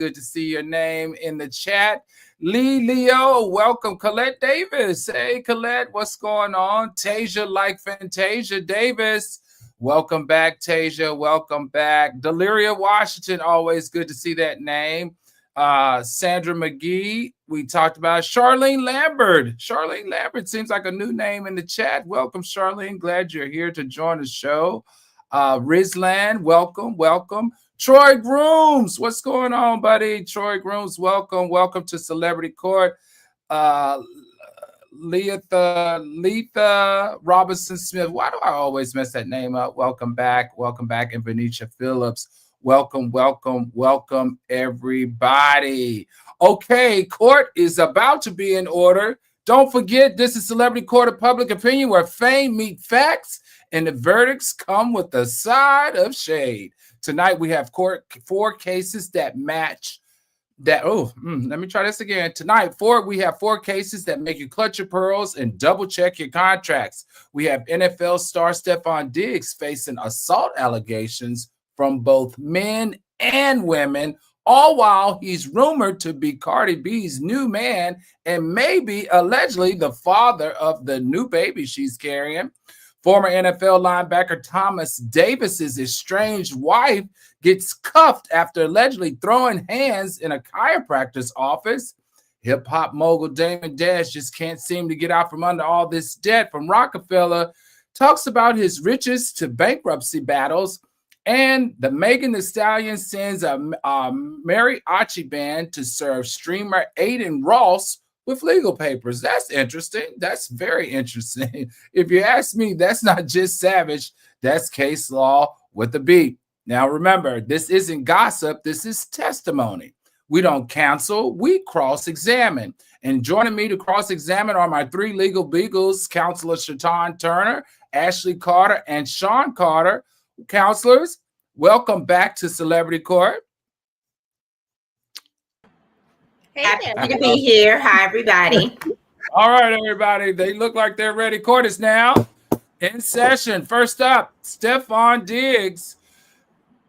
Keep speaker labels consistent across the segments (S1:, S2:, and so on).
S1: Good to see your name in the chat. Leo, welcome. Colette Davis. Hey, Colette, what's going on? Tasia like Fantasia Davis. Welcome back, Tasia. Welcome back. Deliria Washington, always good to see that name. Sandra McGee, we talked about Charlene Lambert. Charlene Lambert seems like a new name in the chat. Welcome, Charlene. Glad you're here to join the show. Rizlan, welcome. Troy Grooms, what's going on, buddy? Troy Grooms, welcome to Celebrity Court. Letha Robinson Smith. Why do I always mess that name up? Welcome back, and Venetia Phillips. Welcome, everybody. Okay, court is about to be in order. Don't forget, this is Celebrity Court of Public Opinion, where fame meets facts and the verdicts come with a side of shade. Tonight we have four cases that match that. Let me try this again. Tonight, we have four cases that make you clutch your pearls and double check your contracts. We have NFL star Stephon Diggs facing assault allegations from both men and women, all while he's rumored to be Cardi B's new man and maybe allegedly the father of the new baby she's carrying. Former NFL linebacker Thomas Davis's estranged wife gets cuffed after allegedly throwing hands in a chiropractor's office. Hip-hop mogul Damon just can't seem to get out from under all this debt from Rockefeller, talks about his riches to bankruptcy battles, and the Megan Thee Stallion sends a mariachi band to serve streamer Aiden Ross with legal papers. That's interesting. That's very interesting. If you ask me, that's not just savage. That's case law with a beat. Now, remember, this isn't gossip. This is testimony. We don't cancel. We cross-examine. And joining me to cross-examine are my three legal beagles, Counselor Shatan Turner, Ashley Carter, and Sean Carter. Counselors, welcome back to Celebrity Court.
S2: Happy to be here. Hi, everybody.
S1: All right, everybody. They look like they're ready. Court is now in session. First up, Stephon Diggs.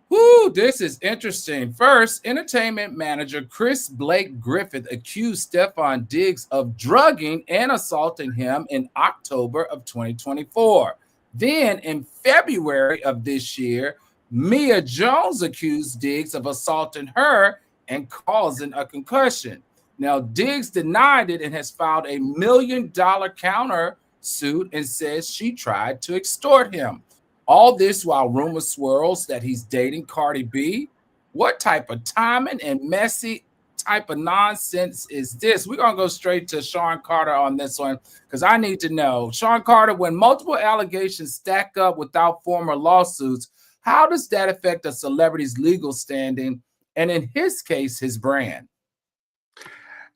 S1: Woo, this is interesting. First, entertainment manager Chris Blake Griffith accused Stephon Diggs of drugging and assaulting him in October of 2024. Then, in February of this year, Mia Jones accused Diggs of assaulting her and causing a concussion. Now, Diggs denied it and has filed a $1 million counter suit and says she tried to extort him. All this while rumor swirls that he's dating Cardi B. What type of timing and messy type of nonsense is this? We're going to go straight to Sean Carter on this one because I need to know. Sean Carter, when multiple allegations stack up without formal lawsuits, how does that affect a celebrity's legal standing and, in his case, his brand?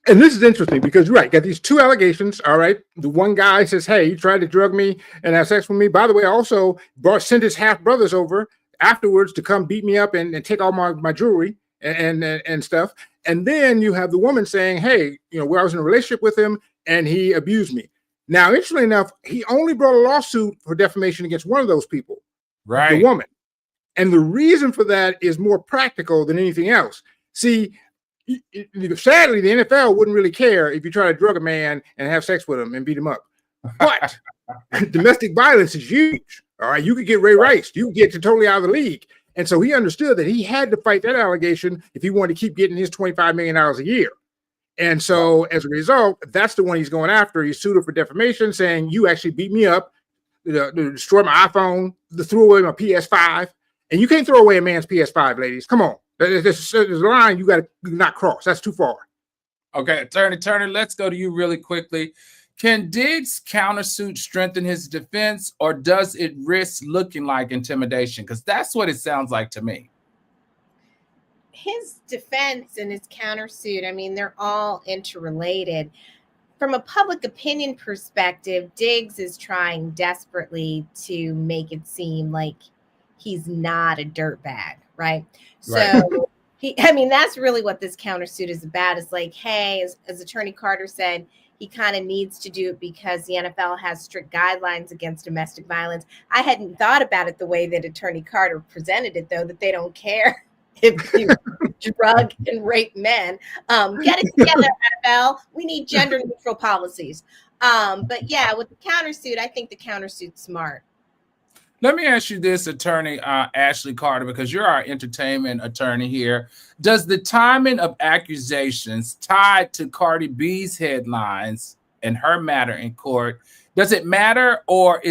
S3: And this is interesting because you're right. Got these two allegations. All right. The one guy says, hey, you tried to drug me and have sex with me. By the way, I also sent his half brothers over afterwards to come beat me up and take all my jewelry and stuff. And then you have the woman saying, hey, where I was in a relationship with him and he abused me. Now, interestingly enough, he only brought a lawsuit for defamation against one of those people,
S1: right?
S3: The woman. And the reason for that is more practical than anything else. See, sadly, the NFL wouldn't really care if you try to drug a man and have sex with him and beat him up. But domestic violence is huge. All right. You could get Ray Rice. You could get totally out of the league. And so he understood that he had to fight that allegation if he wanted to keep getting his $25 million a year. And so as a result, that's the one he's going after. He sued her for defamation, saying you actually beat me up, destroyed my iPhone, threw away my PS5. And you can't throw away a man's PS5, ladies. Come on. There's a line you got to not cross. That's too far.
S1: Okay, Attorney Turner, let's go to you really quickly. Can Diggs' countersuit strengthen his defense, or does it risk looking like intimidation? Because that's what it sounds like to me.
S4: His defense and his countersuit, I mean, they're all interrelated. From a public opinion perspective, Diggs is trying desperately to make it seem like he's not a dirtbag, right? So, that's really what this countersuit is about. It's like, hey, as Attorney Carter said, he kind of needs to do it because the NFL has strict guidelines against domestic violence. I hadn't thought about it the way that Attorney Carter presented it, though, that they don't care if you drug and rape men. Get it together, NFL. We need gender neutral policies. But yeah, with the countersuit, I think the countersuit's smart.
S1: Let me ask you this, attorney Ashley Carter, because you're our entertainment attorney here. Does the timing of accusations tied to Cardi B's headlines and her matter in court, does it matter, or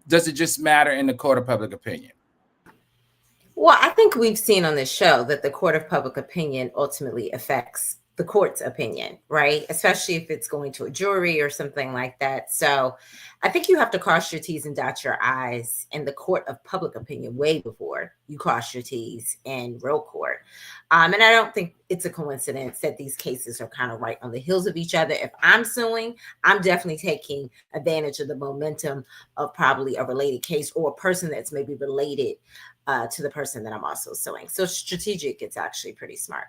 S1: does it just matter in the court of public opinion?
S2: Well, I think we've seen on this show that the court of public opinion ultimately affects the court's opinion, right? Especially if it's going to a jury or something like that. So I think you have to cross your T's and dot your I's in the court of public opinion way before you cross your T's in real court. And I don't think it's a coincidence that these cases are kind of right on the heels of each other. If I'm suing, I'm definitely taking advantage of the momentum of probably a related case or a person that's maybe related to the person that I'm also suing. So strategic, it's actually pretty smart.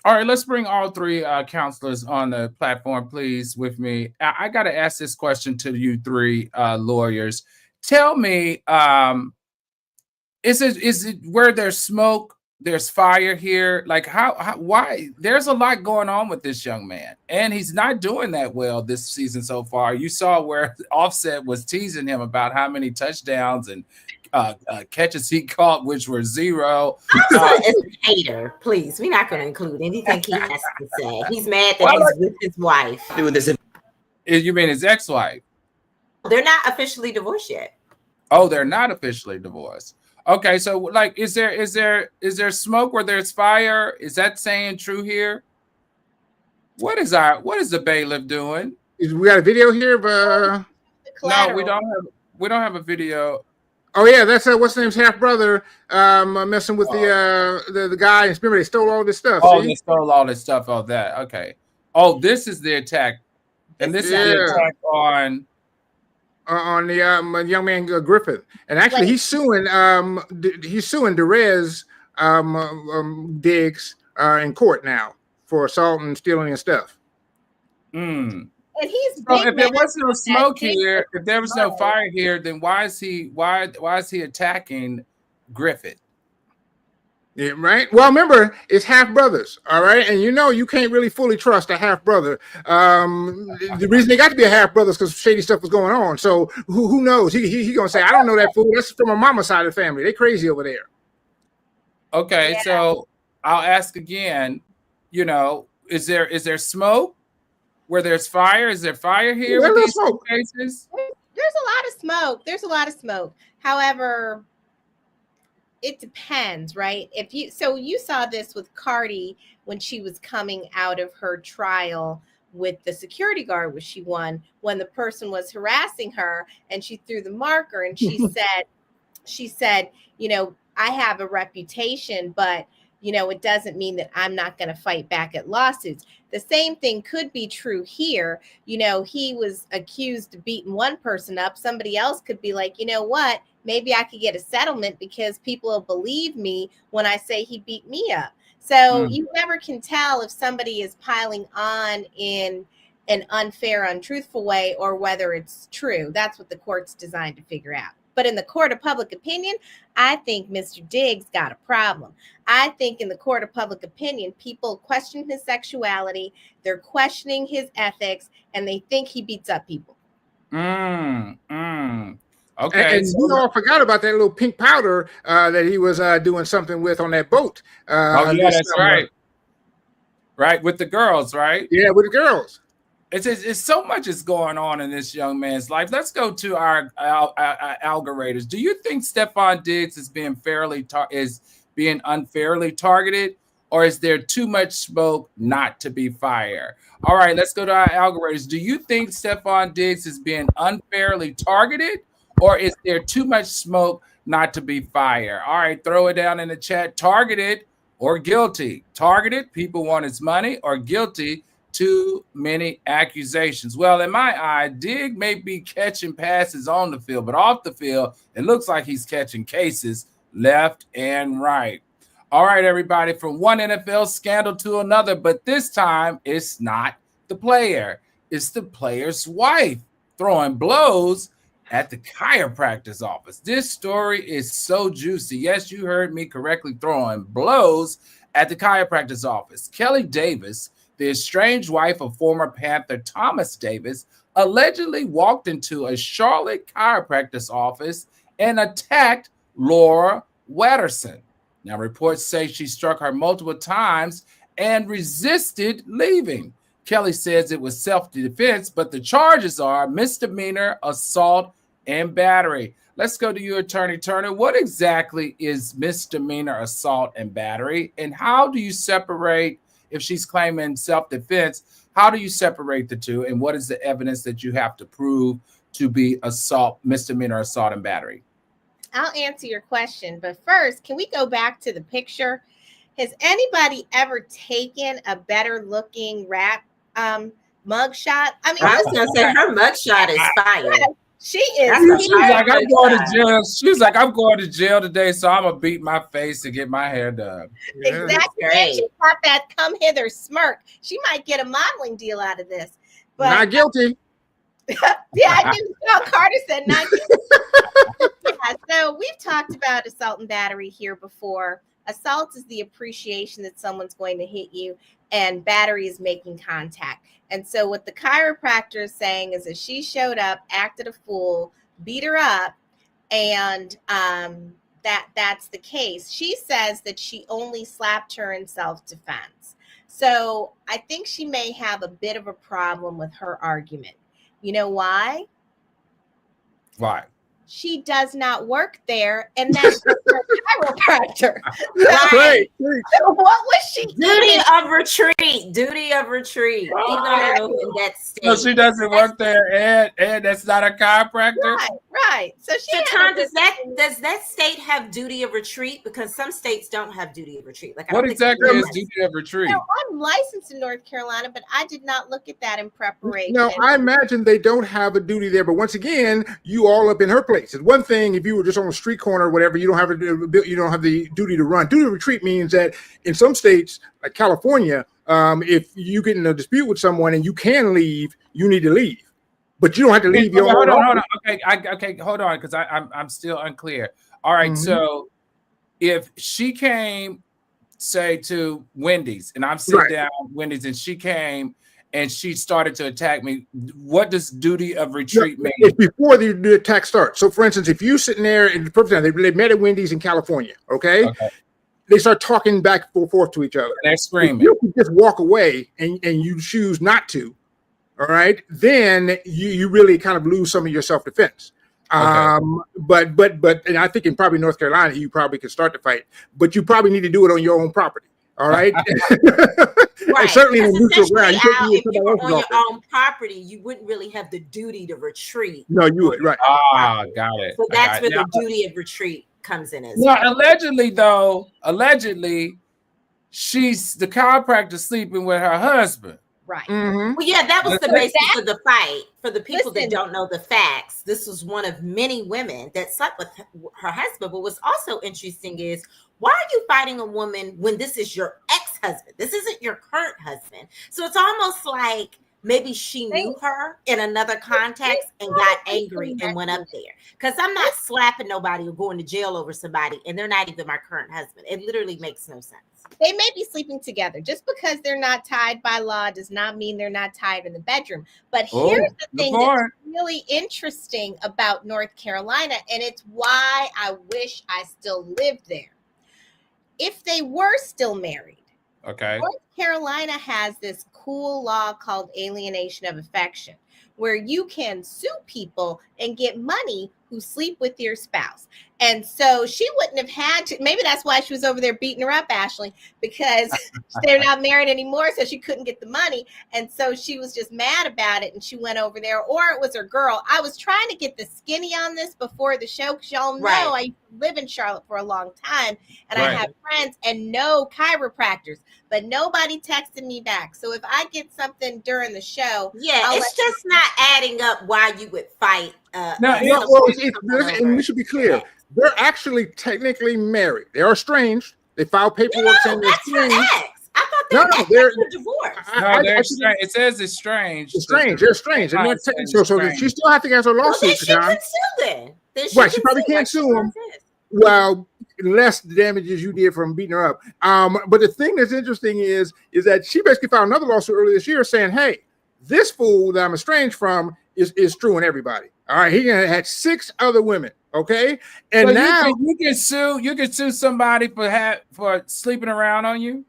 S1: All right, let's bring all three counselors on the platform, please, with me. I got to ask this question to you three lawyers. Tell me, is it where there's smoke, there's fire here? Like why? There's a lot going on with this young man, and he's not doing that well this season so far. You saw where Offset was teasing him about how many touchdowns and catches he caught, which were 0.
S2: Is a hater, please. We're not going to include anything he has to say. He's mad that he's with his wife.
S1: You mean his ex-wife?
S2: They're not officially divorced yet.
S1: Oh, they're not officially divorced. Okay, so like, is there smoke where there's fire? Is that saying true here? What is the bailiff doing?
S3: We got a video here, but
S1: no, we don't have a video.
S3: Oh yeah, that's what's the name's half brother messing with the guy. And remember, they stole all this stuff.
S1: Oh, they stole all this stuff. Oh, that okay. Oh, this is the attack, and this is the attack on
S3: the young man Griffith. And actually, he's suing Derez Diggs in court now for assault and stealing and stuff.
S4: And he's
S1: if there was no smoke here, if there was no fire here, then why is he attacking Griffith?
S3: Yeah, right. Well, remember, it's half brothers, all right, and you can't really fully trust a half brother. The reason they got to be a half brother is because shady stuff was going on. So who knows? He gonna say, I don't know that fool. That's from a mama's side of the family. They crazy over there.
S1: Okay, so I'll ask again. Is there smoke? Where there's fire, is there fire here with these cases?
S4: There's a lot of smoke. However, it depends, right? You saw this with Cardi when she was coming out of her trial with the security guard, which she won, when the person was harassing her and she threw the marker and she said, I have a reputation, but it doesn't mean that I'm not going to fight back at lawsuits. The same thing could be true here. He was accused of beating one person up. Somebody else could be like, what? Maybe I could get a settlement because people will believe me when I say he beat me up. So you never can tell if somebody is piling on in an unfair, untruthful way or whether it's true. That's what the court's designed to figure out. But in the court of public opinion, I think Mr. Diggs got a problem. I think in the court of public opinion, people question his sexuality, they're questioning his ethics, and they think he beats up people.
S1: Okay.
S3: And we all forgot about that little pink powder that he was doing something with on that boat.
S1: That's right. Right, with the girls, right?
S3: Yeah, with the girls.
S1: It's so much is going on in this young man's life. Let's go to our algoriters. Do you think Stephon Diggs is being unfairly targeted, or is there too much smoke not to be fire? All right, let's go to our algoriters. Do you think Stephon Diggs is being unfairly targeted, or is there too much smoke not to be fire? All right, throw it down in the chat. Targeted or guilty? Targeted, people want his money, or guilty? Too many accusations. Well, in my eye, Dig may be catching passes on the field, but off the field, it looks like he's catching cases left and right. All right, everybody, from one NFL scandal to another, but this time it's not the player. It's the player's wife throwing blows at the chiropractor's office. This story is so juicy. Yes, you heard me correctly, throwing blows at the chiropractor's office. Kelly Davis, the estranged wife of former Panther Thomas Davis, allegedly walked into a Charlotte chiropractor's office and attacked Laura Watterson. Now, reports say she struck her multiple times and resisted leaving. Kelly says it was self-defense, but the charges are misdemeanor, assault, and battery. Let's go to you, Attorney Turner. What exactly is misdemeanor, assault, and battery? And how do you separate, if she's claiming self-defense, how do you separate the two? And what is the evidence that you have to prove to be assault, misdemeanor, assault, and battery?
S4: I'll answer your question. But first, can we go back to the picture? Has anybody ever taken a better looking rap mugshot? I mean,
S2: I was gonna say her mugshot is fire.
S4: She is.
S1: She's like, I'm going to jail. She's like, I'm going to jail today, so I'm gonna beat my face and get my hair done.
S4: Exactly. And she got that come hither smirk. She might get a modeling deal out of this. But
S3: Not guilty.
S4: yeah, I knew. Carter said not guilty. Yeah, so we've talked about assault and battery here before. Assault is the appreciation that someone's going to hit you, and battery is making contact. And so what the chiropractor is saying is that she showed up, acted a fool, beat her up, and that's the case. She says that she only slapped her in self-defense. So I think she may have a bit of a problem with her argument. You know why?
S1: Why?
S4: She does not work there, and that's her chiropractor.
S3: Right.
S4: So what was she
S2: Duty of retreat. Duty of retreat. Even though in that state.
S1: So she doesn't work there, and that's not a chiropractor.
S4: Right. So she.
S2: Tom, does that state have duty of retreat? Because some states don't have duty of retreat. Like,
S1: What exactly is duty of retreat?
S4: No, I'm licensed in North Carolina, but I did not look at that in preparation.
S3: No, I imagine they don't have a duty there. But once again, you all up in her place. It's one thing if you were just on a street corner or whatever, you don't have the duty to run. Duty of retreat means that in some states, like California, if you get in a dispute with someone and you can leave, you need to leave. But you don't have to leave your
S1: hold on. Okay, hold on, because I'm still unclear. All right, So if she came, say, to Wendy's, and I'm sitting down at Wendy's, and she came and she started to attack me, what does duty of retreat mean?
S3: It's before the attack starts. So, for instance, if you're sitting there in the perfect time, they met at Wendy's in California, okay? They start talking back and forth to each other.
S1: And they're screaming.
S3: If you can just walk away and you choose not to, all right, then you really kind of lose some of your self-defense. But and I think in probably North Carolina, you probably could start the fight, but you probably need to do it on your own property. All right.
S2: Right.
S3: Certainly in a neutral ground.
S2: If you were on your own property, you wouldn't really have the duty to retreat.
S3: No, you would, right.
S1: Got it.
S2: So that's where the duty of retreat comes in as
S1: well. Allegedly, she's the chiropractor sleeping with her husband.
S4: Right.
S2: Well, yeah, that was the basis of the fight. For the people that don't know the facts, this was one of many women that slept with her husband. But what's also interesting is, why are you fighting a woman when this is your ex-husband? This isn't your current husband. So it's almost like maybe she knew her in another context and got angry and went up there. Because I'm not slapping nobody or going to jail over somebody, and they're not even my current husband. It literally makes no sense.
S4: They may be sleeping together. Just because they're not tied by law does not mean they're not tied in the bedroom. But here's the thing that's really interesting about North Carolina, and it's why I wish I still lived there. If they were still married, North Carolina has this cool law called alienation of affection, where you can sue people and get money who sleep with your spouse. And so she wouldn't have had to, maybe that's why she was over there beating her up, Ashley, because they're not married anymore, so she couldn't get the money. And so she was just mad about it, and she went over there, or it was her girl. I was trying to get the skinny on this before the show, because y'all know I live in Charlotte for a long time, and I have friends and no chiropractors, but nobody texted me back. So if I get something during the show,
S2: it's just not adding up why you would fight.
S3: And we should be clear. They're actually technically married. They are estranged. They filed paperwork saying they're estranged.
S2: I thought
S3: No,
S2: that.
S3: no,
S2: That's
S3: they're
S2: a divorce.
S1: No, they're strange. It says it's strange.
S3: It's strange. They're strange. And
S1: Line
S3: they're
S1: says
S3: so
S1: it's strange.
S3: she still has to answer a
S2: Well,
S3: lawsuit.
S2: then she
S3: John.
S2: can sue then.
S3: Right, she probably can't sue him. Well, less damages you did from beating her up. But the thing that's interesting is that she basically filed another lawsuit earlier this year saying, "Hey, this fool that I'm estranged from is screwing everybody. All right, he had 6 other women. Okay, and
S1: So
S3: now
S1: you can sue somebody for sleeping around on you.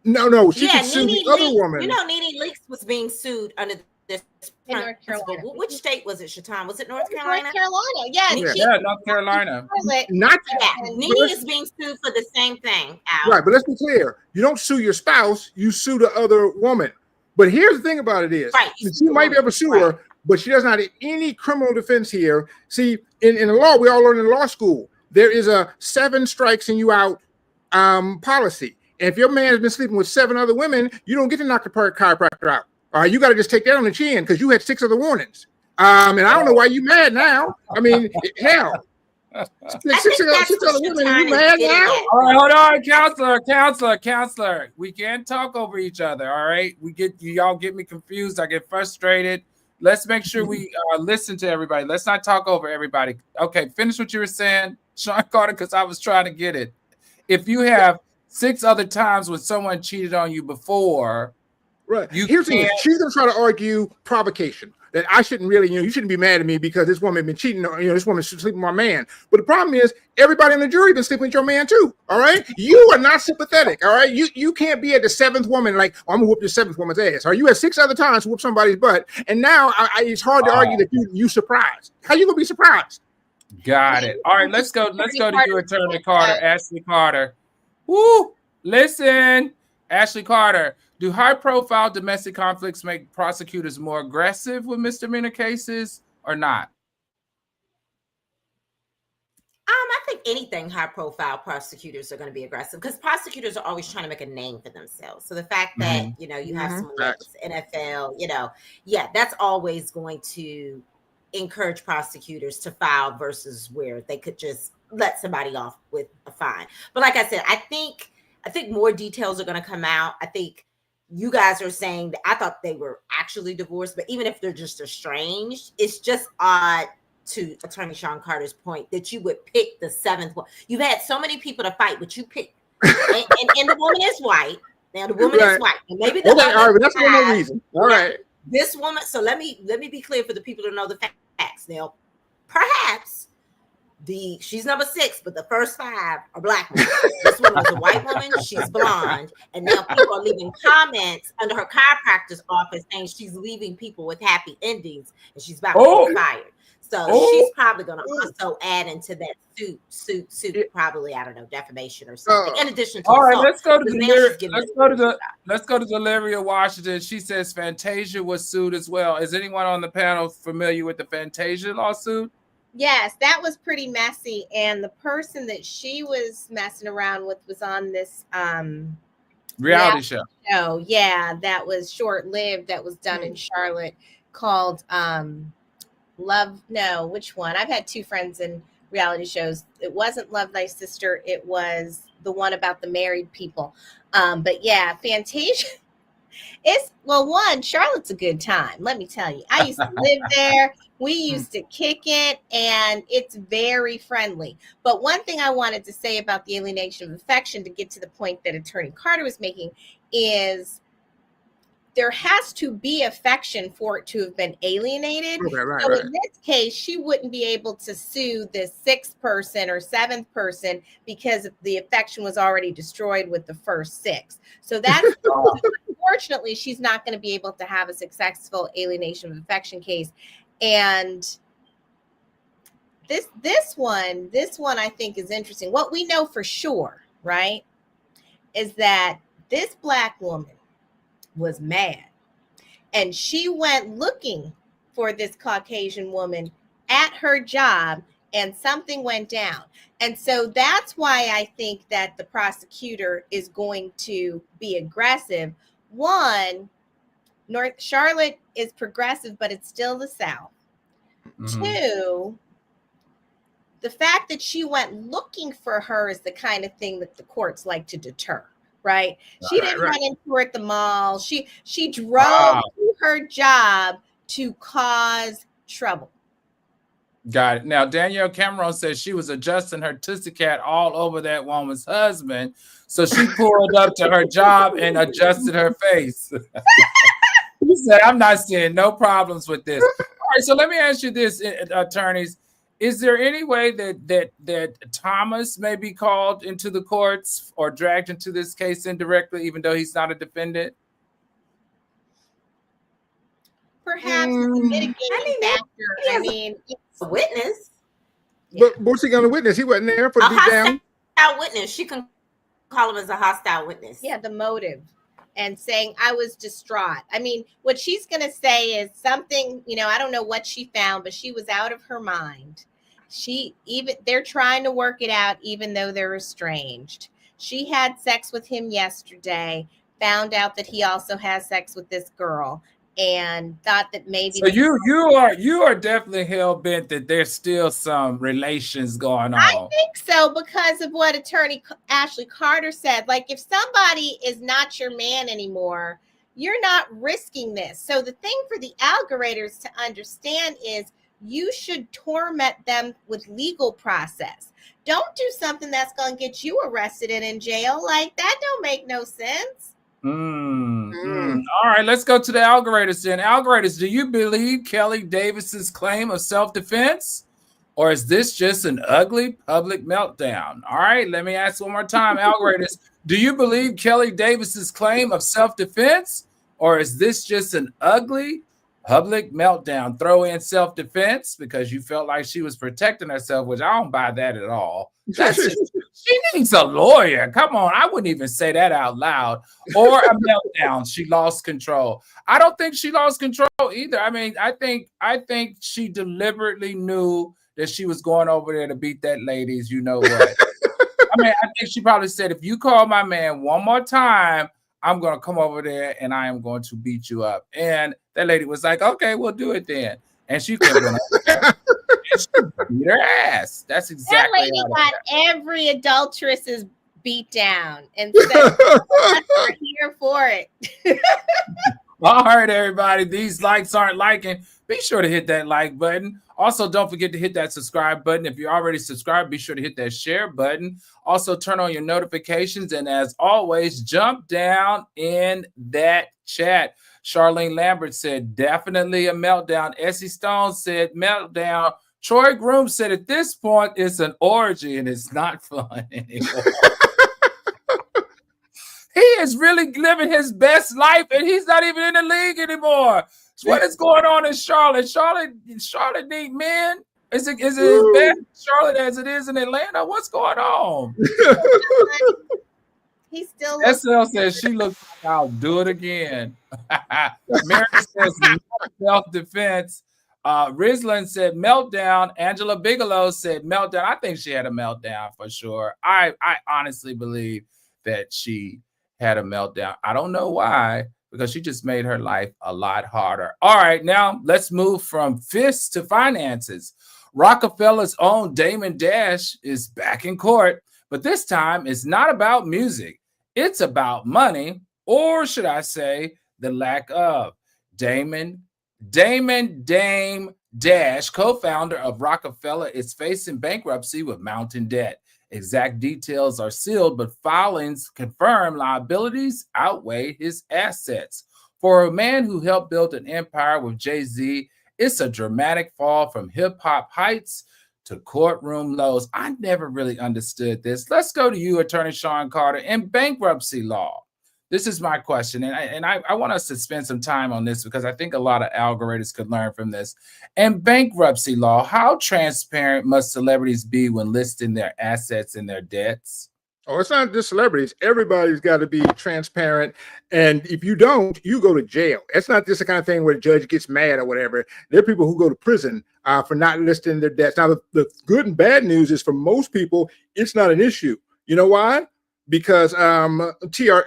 S3: no, she can sue
S2: Nene
S3: the other
S2: Leakes,
S3: woman.
S2: You know, Nene Leakes was being sued under this
S4: In North Carolina.
S2: Which state was it, Shatan? Was it North Carolina?
S4: North Carolina. Yeah.
S1: Yeah, North Carolina.
S3: Not
S2: Nene is being sued for the same thing. Al.
S3: right, but let's be clear: you don't sue your spouse; you sue the other woman. But here's the thing about it is,
S2: Right,
S3: she might be able to sue her, but she doesn't have any criminal defense here. See, in the law, we all learn in law school, there is a 7 strikes and you out policy. And if your man has been sleeping with 7 other women, you don't get to knock the chiropractor out. All right, you got to just take that on the chin because you had 6 other warnings. And I don't know why you mad now. I mean, hell. 6 other women, you mad now?
S1: All right, hold on, counselor. We can't talk over each other. All right, y'all get me confused. I get frustrated. Let's make sure we listen to everybody. Let's not talk over everybody. Okay, finish what you were saying, Sean Carter, because I was trying to get it. If you have 6 other times when someone cheated on you before,
S3: right? Here's the thing: she's gonna try to argue provocation. That I shouldn't really, you shouldn't be mad at me because this woman been cheating on, this woman should sleep with my man. But the problem is everybody in the jury been sleeping with your man too. All right. You are not sympathetic. All right. You can't be at the 7th woman, like, oh, I'm gonna whoop the 7th woman's ass. Or you had 6 other times to whoop somebody's butt. And now it's hard to argue that you surprised. How you gonna be surprised?
S1: Got it. All right, let's go to you, Attorney Carter, Ashley Carter. Woo! Listen, Ashley Carter. Do high-profile domestic conflicts make prosecutors more aggressive with misdemeanor cases or not?
S2: I think anything high-profile prosecutors are going to be aggressive because prosecutors are always trying to make a name for themselves. So the fact that you have someone like NFL, that's always going to encourage prosecutors to file versus where they could just let somebody off with a fine. But like I said, I think more details are going to come out. I think you guys are saying that I thought they were actually divorced, but even if they're just estranged, it's just odd, to Attorney Sean Carter's point, that you would pick the 7th one. You've had so many people to fight, but you pick, and the woman is white. Now the woman is white, and maybe the
S3: all right, but that's no reason. All right,
S2: this woman. So let me be clear for the people to know the facts. Now, perhaps she's number 6, but the first 5 are black women. This woman is a white woman. She's blonde, and now people are leaving comments under her chiropractor's office saying she's leaving people with happy endings, and she's about to get fired. So she's probably going to also add into that suit, probably, I don't know, defamation or something. In addition to
S1: all right,
S2: assault,
S1: let's go to Deliria Washington. She says Fantasia was sued as well. Is anyone on the panel familiar with the Fantasia lawsuit?
S4: Yes, that was pretty messy. And the person that she was messing around with was on this
S1: reality show.
S4: Yeah, that was short-lived. That was done in Charlotte, called which one? I've had 2 friends in reality shows. It wasn't Love Thy Sister. It was the one about the married people. But yeah, Fantasia. Charlotte's a good time. Let me tell you. I used to live there. We used to kick it, and it's very friendly. But one thing I wanted to say about the alienation of affection, to get to the point that Attorney Carter was making, is there has to be affection for it to have been alienated. So in this case, she wouldn't be able to sue the 6th person or 7th person because the affection was already destroyed with the first 6. So that's unfortunately, she's not going to be able to have a successful alienation of affection case. And this one I think is interesting. What we know for sure, right, is that this black woman was mad, and she went looking for this Caucasian woman at her job, and something went down. And so that's why I think that the prosecutor is going to be aggressive. One, North Charlotte is progressive, but it's still the South. 2, the fact that she went looking for her is the kind of thing that the courts like to deter, right? She didn't
S3: Right.
S4: run into her at the mall. She drove
S1: Wow.
S4: to her job to cause trouble.
S1: Got it. Now, Danielle Cameron says she was adjusting her Tootsie Cat all over that woman's husband. So she pulled up to her job and adjusted her face. He said, I'm not seeing no problems with this. All right, so let me ask you this, attorneys. Is there any way that Thomas may be called into the courts or dragged into this case indirectly, even though he's not a defendant?
S4: Perhaps it's a mitigating factor.
S2: he
S4: I
S2: has
S4: mean,
S2: a witness.
S3: But what's he going to witness? He wasn't there for
S2: A
S3: the beat down.
S2: hostile witness. She can call him as a hostile witness.
S4: yeah, the motive and saying I was distraught. I mean, what she's going to say is something, I don't know what she found, but she was out of her mind. They're trying to work it out, even though they're estranged. She had sex with him yesterday, found out that he also has sex with this girl, and thought that maybe.
S1: So you are definitely hell bent that there's still some relations going on.
S4: I think so, because of what attorney Ashley Carter said. Like, if somebody is not your man anymore, you're not risking this. So the thing for the algoriters to understand is you should torment them with legal process. Don't do something that's going to get you arrested and in jail. Like, that don't make no sense.
S1: All right, let's go to the algoriters then. Algoriters, do you believe Kelly Davis's claim of self-defense, or is this just an ugly public meltdown? All right, let me ask one more time. Algoriters, do you believe Kelly Davis's claim of self-defense, or is this just an ugly public meltdown? Throw in self-defense because you felt like she was protecting herself, which I don't buy that at all. That's just, she needs a lawyer. Come on, I wouldn't even say that out loud. Or a meltdown. She lost control. I don't think she lost control either. I mean, I think she deliberately knew that she was going over there to beat that lady's. You know what? I mean, I think she probably said, if you call my man one more time, I'm going to come over there and I am going to beat you up. And that lady was like, okay, we'll do it then. And she could have beat her ass. That's exactly.
S4: That lady got every adulteress's beat down and said, we're here for it.
S1: All right, everybody. These likes aren't liking. Be sure to hit that like button. Also, don't forget to hit that subscribe button. If you're already subscribed, be sure to hit that share button. Also, turn on your notifications. And as always, jump down in that chat. Charlene Lambert said, definitely a meltdown. Essie Stone said, meltdown. Troy Groom said, at this point, it's an orgy and it's not fun anymore. He is really living his best life and he's not even in the league anymore. What is going on in Charlotte? Charlotte need men? Is it as bad in Charlotte as it is in Atlanta? What's going on?
S4: He still
S1: SL says she looks like I'll do it again. Mary says self-defense. Rizlin said meltdown. Angela Bigelow said meltdown. I think she had a meltdown for sure. I honestly believe that she had a meltdown. I don't know why, because she just made her life a lot harder. All right, now let's move from fists to finances. Rockefeller's own Damon Dash is back in court, but this time it's not about music. It's about money, or should I say the lack of. Dame Dash, co-founder of Rockefeller, is facing bankruptcy with mounting debt. Exact details are sealed, but filings confirm liabilities outweigh his assets. For a man who helped build an empire with Jay-Z, it's a dramatic fall from hip-hop heights to courtroom lows. I never really understood this. Let's go to you, Attorney Sean Carter. In bankruptcy law, this is my question, and I want us to spend some time on this because I think a lot of algorithms could learn from this. In bankruptcy law, how transparent must celebrities be when listing their assets and their debts?
S3: Oh, it's not just celebrities. Everybody's got to be transparent. And if you don't, you go to jail. It's not just the kind of thing where the judge gets mad or whatever. There are people who go to prison for not listing their debts. Now, the good and bad news is for most people, it's not an issue. You know why? Because Equifax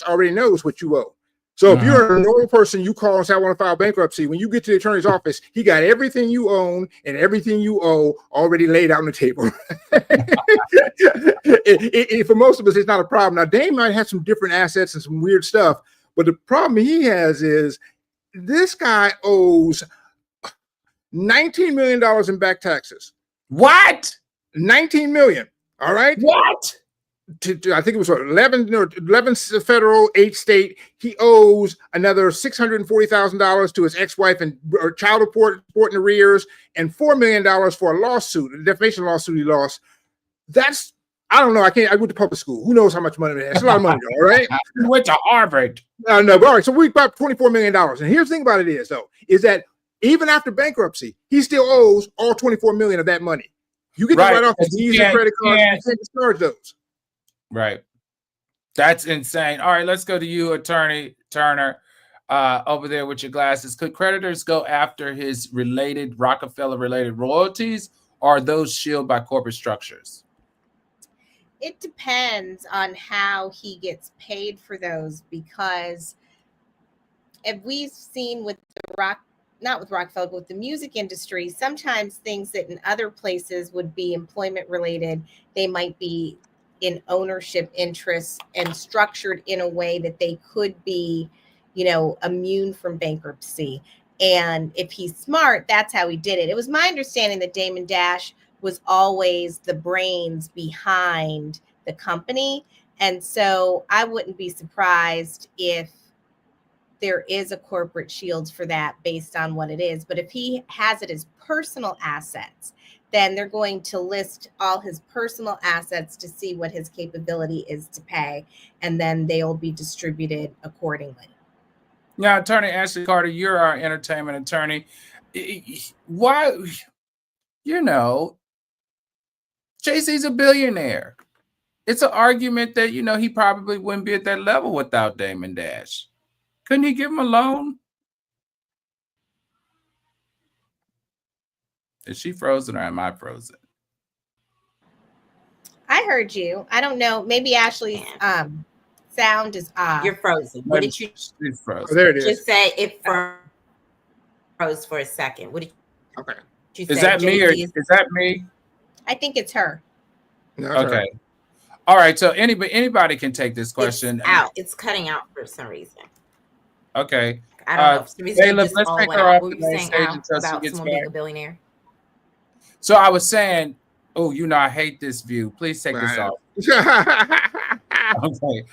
S3: already knows what you owe. So if you're a normal person, you call and say, I want to file bankruptcy. When you get to the attorney's office, he got everything you own and everything you owe already laid out on the table. For most of us, it's not a problem. Now, Dame might have some different assets and some weird stuff, but the problem he has is this guy owes $19 million in back taxes.
S1: What?
S3: 19 million. All right.
S1: What?
S3: I think it was 11 federal, 8 state. He owes another $640,000 to his ex-wife and child support in arrears, and $4 million for a lawsuit, a defamation lawsuit he lost. That's, I don't know. I went to public school. Who knows how much money it is? It's a lot of money, all right?
S1: You went to Harvard.
S3: No, but all right. So we got $24 million. And here's the thing about it is, though, is that even after bankruptcy, he still owes all $24 million of that money. You get to write off his Visa credit cards, you can't discharge those.
S1: Right. That's insane. All right, let's go to you, Attorney Turner, over there with your glasses. Could creditors go after his Rockefeller-related royalties, or are those shielded by corporate structures?
S4: It depends on how he gets paid for those, because if we've seen with the not with Rockefeller, but with the music industry, sometimes things that in other places would be employment related, they might be in ownership interests and structured in a way that they could be, immune from bankruptcy. And if he's smart, that's how he did it. It was my understanding that Damon Dash was always the brains behind the company. And so I wouldn't be surprised if there is a corporate shield for that based on what it is. But if he has it as personal assets, then they're going to list all his personal assets to see what his capability is to pay, and then they'll be distributed accordingly.
S1: Now, Attorney Ashley Carter, you're our entertainment attorney. Why, Jay-Z's a billionaire. It's an argument that, he probably wouldn't be at that level without Damon Dash. Couldn't he give him a loan? Is she frozen or am I frozen?
S4: I heard you. I don't know. Maybe Ashley's sound is off.
S2: You're frozen. What did you?
S1: She's frozen.
S3: Oh, there it is.
S2: Just say it froze for a second. What did you say?
S1: Is that me or is that me?
S4: I think it's her.
S3: No,
S1: okay. All right. So anybody can take this question.
S2: It's out. It's cutting out for some reason.
S1: Okay.
S2: I don't know. For some reason,
S1: let's take her off the main stage until she gets
S2: someone
S1: back.
S2: being a billionaire.
S1: So I was saying, I hate this view. Please take this off. Okay.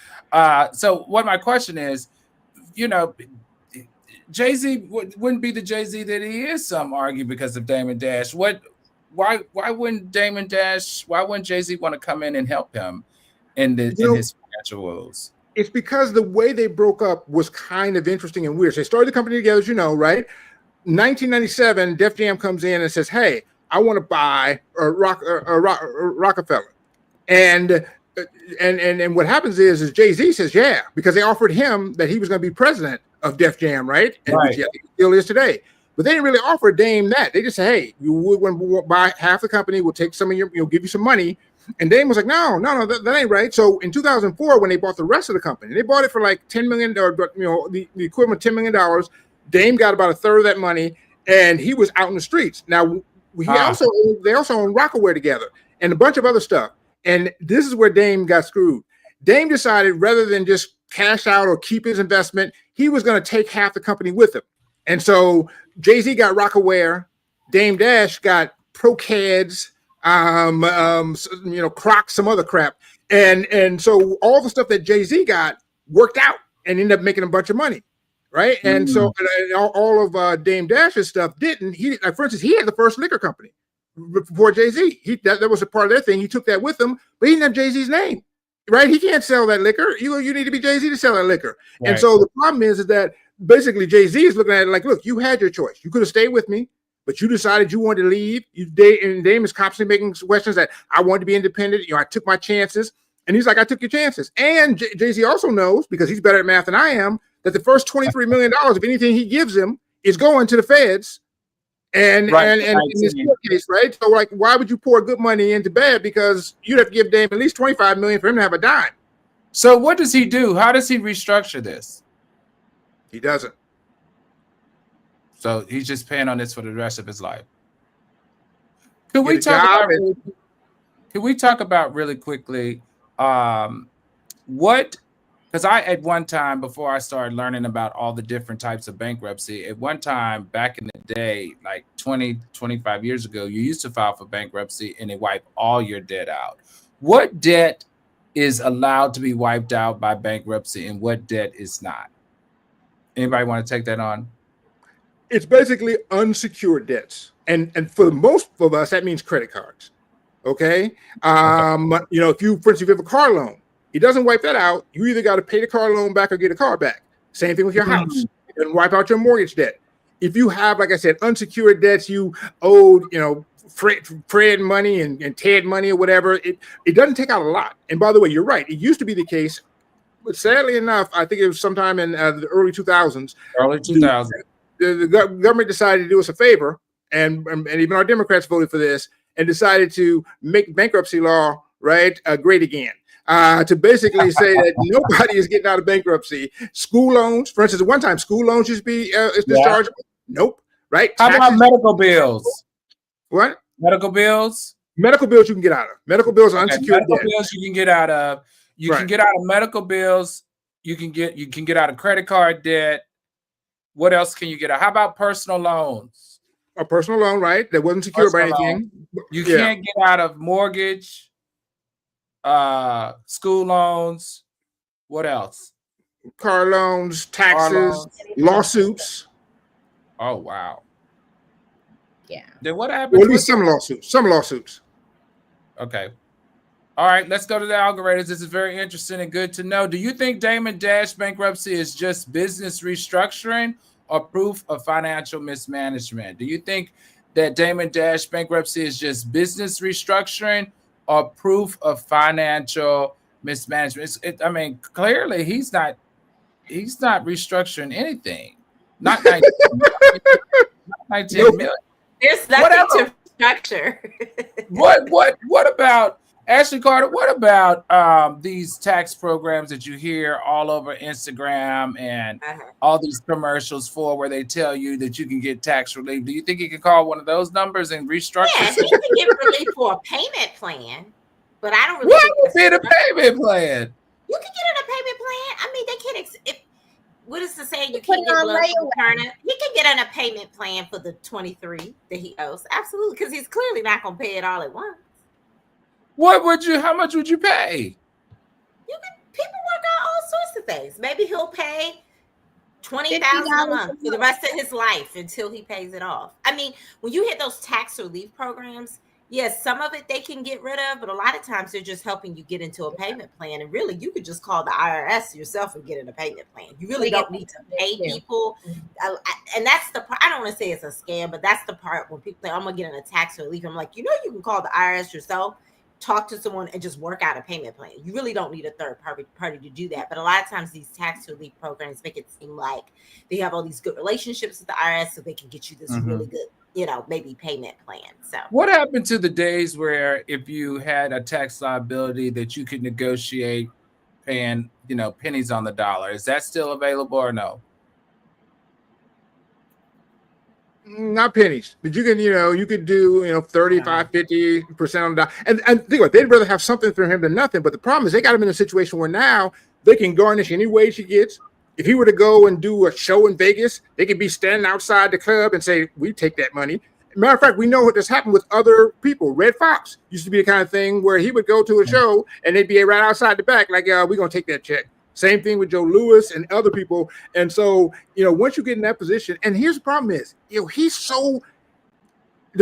S1: So what my question is, Jay-Z wouldn't be the Jay-Z that he is, some argue, because of Damon Dash. Why wouldn't Jay-Z want to come in and help him in his financial woes?
S3: It's because the way they broke up was kind of interesting and weird. So they started the company together, as you know, right? 1997, Def Jam comes in and says, hey, I want to buy Rockefeller. And what happens is Jay-Z says, yeah, because they offered him that he was going to be president of Def Jam, right? And which he still is today. But they didn't really offer Dame that. They just said, hey, you would buy half the company, we'll take some of your, give you some money. And Dame was like, no, that ain't right. So in 2004, when they bought the rest of the company, they bought it for like $10 million, or the equivalent of $10 million. Dame got about a third of that money, and he was out in the streets. Now they also own Rockaware together and a bunch of other stuff. And this is where Dame got screwed. Dame decided rather than just cash out or keep his investment, he was going to take half the company with him. And so Jay-Z got Rockaware, Dame Dash got ProCads, Crocs, some other crap. And so all the stuff that Jay-Z got worked out and ended up making a bunch of money. Right. And so all of Dame Dash's stuff didn't. For instance, he had the first liquor company before Jay-Z. That was a part of their thing. He took that with him, but he didn't have Jay-Z's name. Right. He can't sell that liquor. You need to be Jay-Z to sell that liquor. Right. And so the problem is that basically Jay-Z is looking at it like, look, you had your choice. You could have stayed with me, but you decided you wanted to leave. And Dame is constantly making questions that I wanted to be independent. I took my chances. And he's like, I took your chances. And Jay-Z also knows, because he's better at math than I am, that the first $23 million of anything he gives him is going to the feds. And in this court case, right? So like, why would you pour good money into bad? Because you'd have to give Dame at least $25 million for him to have a dime.
S1: So what does he do? How does he restructure this?
S3: He doesn't.
S1: So he's just paying on this for the rest of his life. Can
S3: Get
S1: we
S3: a
S1: talk
S3: job
S1: about? Can we talk about really quickly what? Because I, at one time, before I started learning about all the different types of bankruptcy, at one time back in the day, like 20, 25 years ago, you used to file for bankruptcy and they wipe all your debt out. What debt is allowed to be wiped out by bankruptcy and what debt is not? Anybody want to take that on?
S3: It's basically unsecured debts. And for most of us, that means credit cards. Okay. You know, if you, for instance, if you have a car loan, it doesn't wipe that out. You either got to pay the car loan back or get a car back. Same thing with your house. It doesn't wipe out your mortgage debt. If you have, like I said, unsecured debts, you owed, you know, Fred money and Ted money or whatever, it doesn't take out a lot. And by the way, you're right. It used to be the case, but sadly enough, I think it was sometime in the early 2000s.
S1: Early 2000s.
S3: The government decided to do us a favor, and even our Democrats voted for this and decided to make bankruptcy law great again. To basically say that nobody is getting out of bankruptcy. School loans, for instance, at one time, school loans used to be dischargeable. Nope. Right?
S1: How about medical bills?
S3: What?
S1: Medical bills?
S3: Medical bills you can get out of. Medical bills are unsecured
S1: medical
S3: debt.
S1: bills you can get out of. You can get out of medical bills. You can get out of credit card debt. What else can you get out? How about personal loans?
S3: A personal loan, right? That wasn't secured by anything.
S1: You can't get out of mortgage, school loans. What else?
S3: Car loans, taxes, lawsuits.
S1: Oh, wow.
S4: Yeah.
S1: Then what happens?
S3: Or at least some lawsuits. Some lawsuits.
S1: Okay. All right, let's go to the algorithms. This is very interesting and good to know. Do you think Damon Dash bankruptcy is just business restructuring or proof of financial mismanagement? Do you think that Damon Dash bankruptcy is just business restructuring or proof of financial mismanagement? I mean, clearly he's not restructuring anything. Not 19 million.
S2: There's nothing to structure.
S1: What about Ashley Carter? What about these tax programs that you hear all over Instagram and all these commercials for where they tell you that you can get tax relief? Do you think you can call one of those numbers and restructure?
S2: Yeah, so you can get relief for a payment plan, but I don't really.
S1: What would be the payment plan?
S2: You can get in a payment plan. I mean, they can't. What is the saying? You
S4: Put
S2: can't
S4: it
S2: get
S4: on
S2: blood
S4: layaway.
S2: Turner. He can get on a payment plan for the 23 that he owes. Absolutely, because he's clearly not going to pay it all at once.
S1: How much would you pay?
S2: People work out all sorts of things. Maybe he'll pay $20,000 a month for the rest of his life until he pays it off. I mean, when you hit those tax relief programs, yes, some of it they can get rid of, but a lot of times they're just helping you get into a payment plan. And really, you could just call the IRS yourself and get in a payment plan. You really don't need to pay people. And that's the part. I don't want to say it's a scam, but that's the part when people say, I'm going to get in a tax relief. I'm like, you can call the IRS yourself, talk to someone, and just work out a payment plan. You really don't need a third party to do that. But a lot of times these tax relief programs make it seem like they have all these good relationships with the IRS so they can get you this really good, maybe payment plan. So
S1: what happened to the days where if you had a tax liability that you could negotiate paying, pennies on the dollar? Is that still available or no?
S3: Not pennies, but you can, you could do, 35, 50% on the dollar. And think about it, they'd rather have something for him than nothing. But the problem is they got him in a situation where now they can garnish any wage he gets. If he were to go and do a show in Vegas, they could be standing outside the club and say, we take that money. Matter of fact, we know what this happened with other people. Red Fox used to be the kind of thing where he would go to a show and they'd be right outside the back, like, we're going to take that check. Same thing with Joe Lewis and other people. And so, once you get in that position, and here's the problem is, the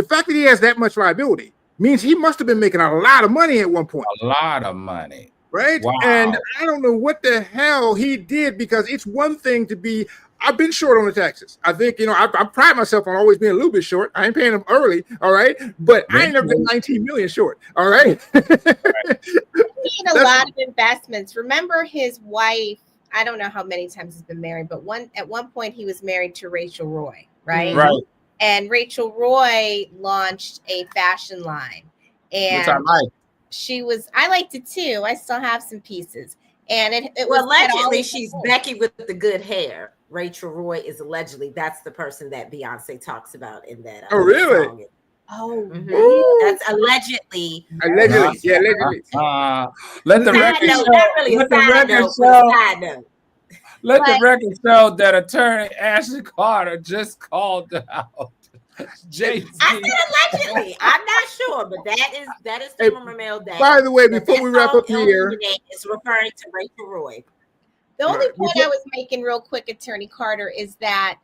S3: fact that he has that much liability means he must have been making a lot of money at one point.
S1: A lot of money.
S3: Right?
S1: Wow.
S3: And I don't know what the hell he did, because it's one thing to be, I've been short on the taxes. I think, I pride myself on always being a little bit short. I ain't paying them early, all right? But I ain't never been 19 million short, all right?
S4: He made a lot of investments. Remember his wife, I don't know how many times he's been married, but at one point he was married to Rachel Roy, right?
S1: Right.
S4: And Rachel Roy launched a fashion line. And
S1: which I like.
S4: I liked it too. I still have some pieces. And it
S2: well,
S4: was
S2: allegedly she's Becky with the good hair. Rachel Roy is allegedly, that's the person that Beyonce talks about in that
S3: Oh, really?
S2: song.
S4: Oh,
S2: That's allegedly.
S3: Allegedly. Yeah, allegedly.
S1: Let the
S2: Side
S1: record
S2: note,
S1: show.
S2: not really a
S1: Let the
S2: side
S1: record
S2: note, but a
S1: show.
S2: side note.
S1: Let the record show that attorney Ashley Carter just called out Jay-Z.
S2: I said allegedly. I'm not sure, but that is the rumor mill that.
S3: By the way, before we wrap up here,
S2: is referring to Rachel Roy.
S4: The only point I was making real quick, Attorney Carter, is that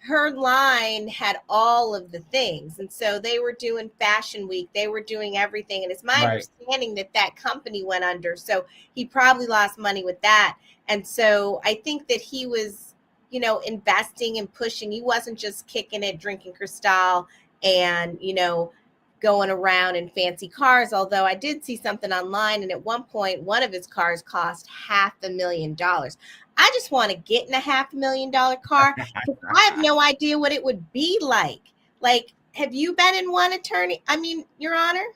S4: her line had all of the things. And so they were doing Fashion Week. They were doing everything. And it's my understanding that that company went under. So he probably lost money with that. And so I think that he was, you know, investing and pushing. He wasn't just kicking it, drinking Cristal and, you know, going around in fancy cars. Although I did see something online, and at one point, one of his cars cost $500,000. I just want to get in a $500,000 car. I have no idea what it would be like. Like, have you been in one, Attorney? I mean, Your Honor?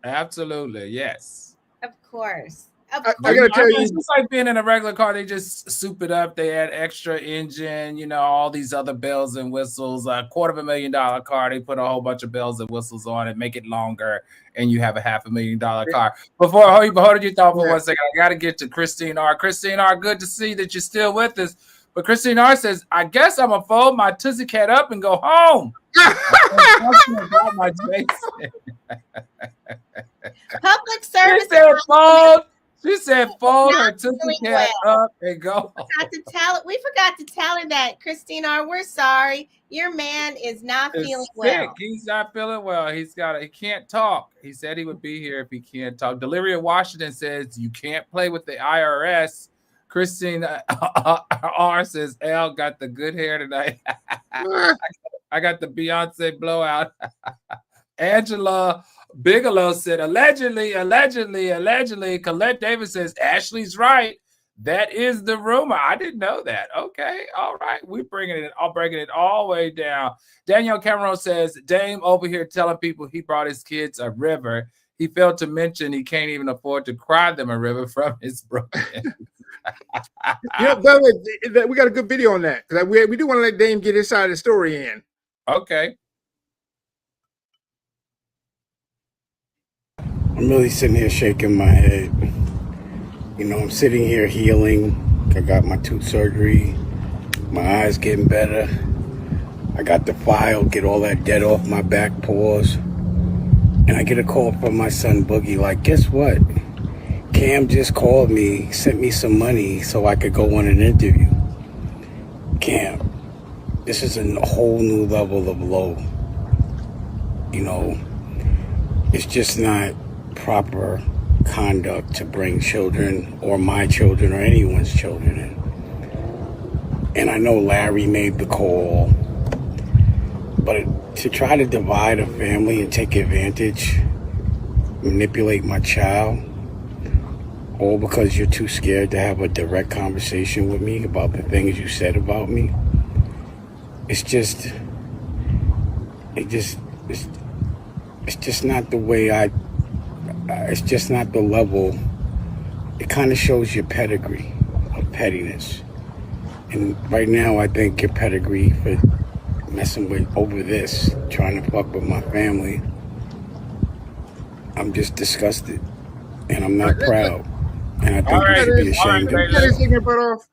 S1: Absolutely, yes.
S4: Of course.
S3: I gotta tell you,
S1: it's just like being in a regular car. They just soup it up. They add extra engine, you know, all these other bells and whistles. A $250,000 car, they put a whole bunch of bells and whistles on it, make it longer, and you have a $500,000 car. Hold on, you thought for 1 second. I got to get to Christine R. Christine R., good to see that you're still with us. But Christine R. says, I guess I'm going to fold my Tootsie Cat up and go home.
S4: Public service.
S1: She said, fold her Tootsie Cat up and go.
S4: We forgot to tell her that, Christine R. We're sorry. Your man is not feeling well.
S1: He's not feeling well. He can't talk. He said he would be here if he can't talk. Deliria Washington says, you can't play with the IRS. Christine R. says, L got the good hair tonight. I got the Beyonce blowout. Angela Bigelow said, allegedly. Colette Davis says, Ashley's right. That is the rumor. I didn't know that. Okay. All right. We're bringing it all the way down. Danielle Cameron says, Dame over here telling people he brought his kids a river. He failed to mention he can't even afford to cry them a river from his broken.
S3: Yeah, by the way, we got a good video on that. We do want to let Dame get his side of the story in.
S1: Okay.
S5: I'm really sitting here shaking my head. You know, I'm sitting here healing. I got my tooth surgery. My eyes getting better. I got the file, get all that dead off my back paws. And I get a call from my son Boogie, like, guess what? Cam just called me, sent me some money so I could go on an interview. Cam, this is a whole new level of low. You know, it's just not proper conduct to bring children or my children or anyone's children in. And I know Larry made the call, but to try to divide a family and take advantage, manipulate my child, all because you're too scared to have a direct conversation with me about the things you said about me, it's just not the way it's just not the level. It kind of shows your pedigree of pettiness. And right now, I think your pedigree for messing with over this, trying to fuck with my family, I'm just disgusted. And I'm not proud. And I think you should be ashamed of yourself.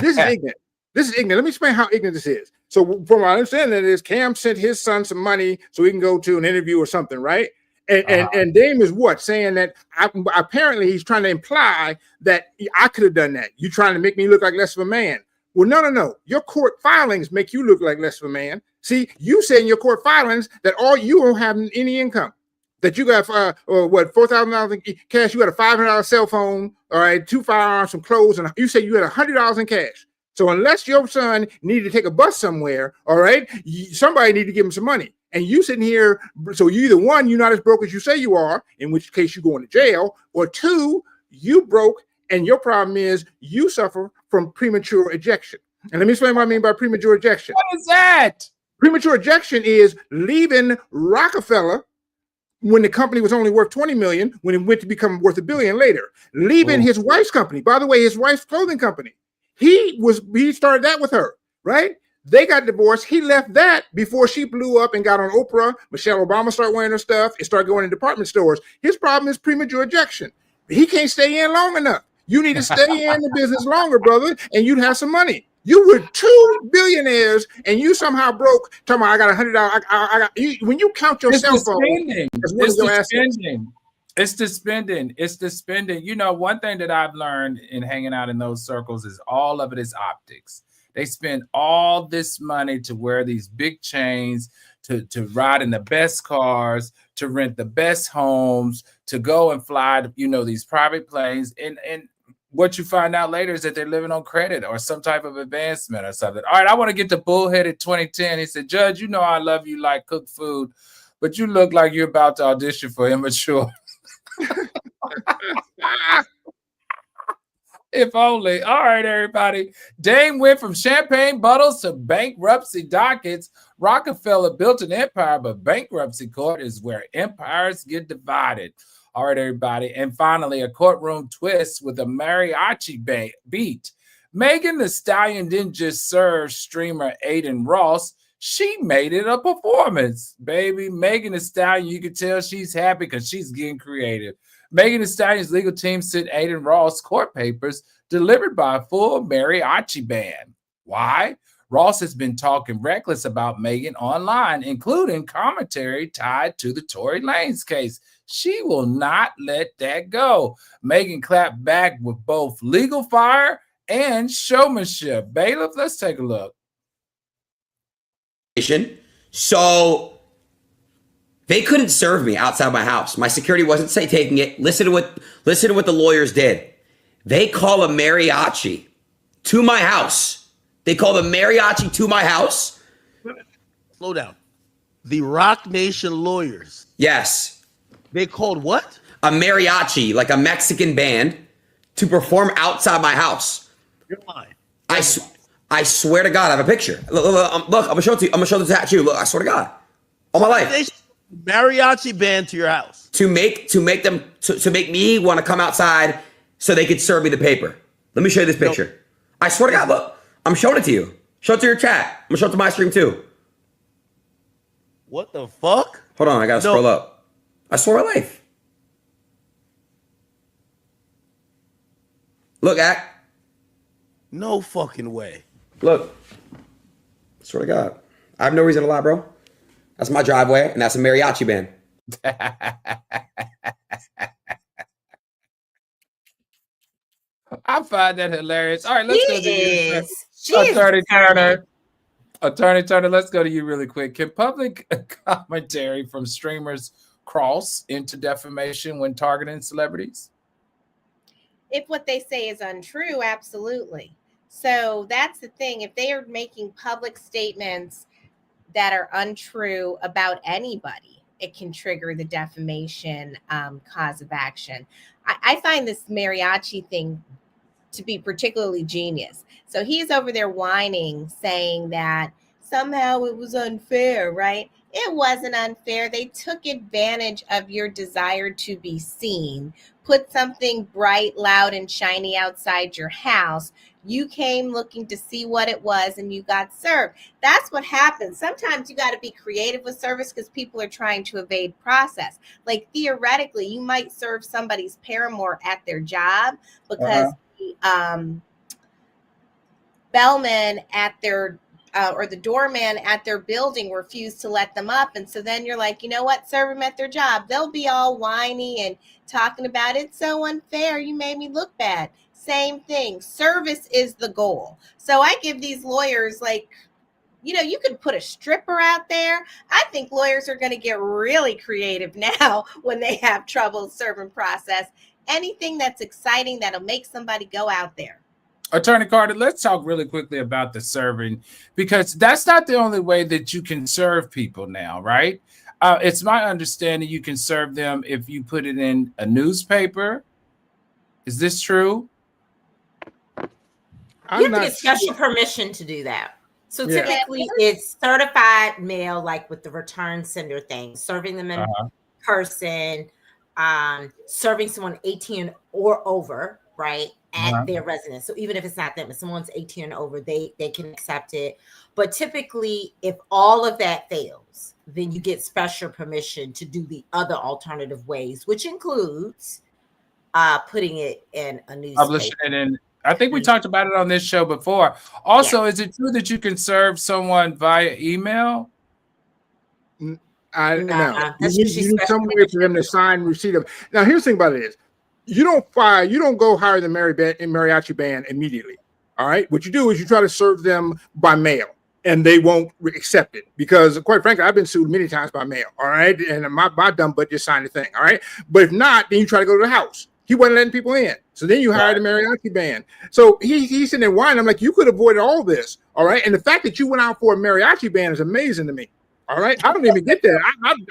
S3: This is ignorant. This is ignorant. Let me explain how ignorant this is. So from my understanding is Cam sent his son some money so he can go to an interview or something, right? And Dame is what? Saying that apparently he's trying to imply that I could have done that. You trying to make me look like less of a man. Well, no. Your court filings make you look like less of a man. See, you say in your court filings that all you don't have any income. That you got $4,000 in cash, you got a $500 cell phone, all right, 2 firearms, some clothes, and you say you had $100 in cash. So unless your son needed to take a bus somewhere, all right, somebody need to give him some money. And you sitting here, so you either one, you're not as broke as you say you are, in which case you go into jail, or two, you broke, and your problem is you suffer from premature ejection. And let me explain what I mean by premature ejection.
S1: What is that?
S3: Premature ejection is leaving Rockefeller when the company was only worth $20 million, when it went to become worth $1 billion later, leaving his wife's company. By the way, his wife's clothing company. He started that with her, right? They got divorced. He left that before she blew up and got on Oprah. Michelle Obama started wearing her stuff and started going to department stores. His problem is premature ejection. He can't stay in long enough. You need to stay in the business longer, brother, and you'd have some money. You were 2 billionaires and you somehow broke. Talking about, I got $100. I got you, when you count your cell phone,
S1: it's the spending. It's the spending. It's the spending. You know, one thing that I've learned in hanging out in those circles is all of it is optics. They spend all this money to wear these big chains, to ride in the best cars, to rent the best homes, to go and fly, you know, these private planes. And what you find out later is that they're living on credit or some type of advancement or something. All right, I want to get to Bullheaded 2010. He said, Judge, you know I love you like cooked food, but you look like you're about to audition for Immature. If only. All right, everybody. Dame went from champagne bottles to bankruptcy dockets. Rockefeller built an empire, but bankruptcy court is where empires get divided. All right, everybody. And finally, a courtroom twist with a mariachi beat. Megan Thee Stallion didn't just serve streamer Aiden Ross. She made it a performance, baby. Megan Thee Stallion, you can tell she's happy because she's getting creative. Megan Thee Stallion's legal team sent Aiden Ross court papers delivered by a full mariachi band. Why? Ross has been talking reckless about Megan online, including commentary tied to the Tory Lanez case. She will not let that go. Megan clapped back with both legal fire and showmanship. Bailiff, let's take a look.
S6: So they couldn't serve me outside my house. My security wasn't taking it. Listen to what the lawyers did. They call a mariachi to my house. They call the mariachi to my house.
S7: Slow down. The Rock Nation lawyers.
S6: Yes.
S7: They called what?
S6: A mariachi, like a Mexican band, to perform outside my house.
S7: You're lying.
S6: I swear to God, I have a picture. Look, I'm gonna show it to you. I'm gonna show the tattoo. Look, I swear to God, all my life.
S7: Mariachi band to your house
S6: to make me want to come outside so they could serve me the paper. Let me show you this picture. No. I swear to God, look, I'm showing it to you. Show it to your chat. I'm gonna show it to my stream too.
S7: What the fuck?
S6: Hold on, I gotta scroll up. I swear my life. Look, Act.
S7: No fucking way.
S6: Look. I swear to God. I have no reason to lie, bro. That's my driveway, and that's a mariachi band.
S1: I find that hilarious. All right, let's go to you.
S2: Attorney
S1: Turner. Attorney Turner, let's go to you really quick. Can public commentary from streamers cross into defamation when targeting celebrities?
S4: If what they say is untrue, absolutely. So that's the thing. If they are making public statements that are untrue about anybody, it can trigger the defamation cause of action. I find this mariachi thing to be particularly genius. So he's over there whining, saying that somehow it was unfair, right? It wasn't unfair. They took advantage of your desire to be seen, put something bright, loud, and shiny outside your house. You came looking to see what it was and you got served. That's what happens. Sometimes you got to be creative with service because people are trying to evade process. Like theoretically, you might serve somebody's paramour at their job because the bellman at their or the doorman at their building refused to let them up. And so then you're like, you know what? Serve them at their job. They'll be all whiny and talking about it's so unfair. You made me look bad. Same thing. Service is the goal. So I give these lawyers, like, you know, you could put a stripper out there. I think lawyers are going to get really creative now when they have trouble serving process. Anything that's exciting that'll make somebody go out there.
S1: Attorney Carter, let's talk really quickly about the serving, because that's not the only way that you can serve people now, right? It's my understanding you can serve them if you put it in a newspaper. Is this true?
S2: You have to get special permission to do that. So typically it's certified mail, like with the return sender thing, serving them in person, serving someone 18 or over, right? at their residence. So even if it's not them, if someone's 18 and over, they can accept it. But typically, if all of that fails, then you get special permission to do the other alternative ways, which includes putting it in a newspaper.
S1: Publishing it in. I think we talked about it on this show before. Also, is it true that you can serve someone via email?
S3: No.
S2: That's
S3: You
S2: usually
S3: need somewhere for them to sign receipt of. Now, here's the thing about it is, you don't go hire the mariachi band immediately. All right. What you do is you try to serve them by mail, and they won't accept it because, quite frankly, I've been sued many times by mail. All right. And my dumb butt just signed the thing. All right. But if not, then you try to go to the house. He wasn't letting people in. So then you hired a mariachi band. So he's sitting there whining. I'm like, you could avoid all this. All right. And the fact that you went out for a mariachi band is amazing to me. All right. I don't even get that.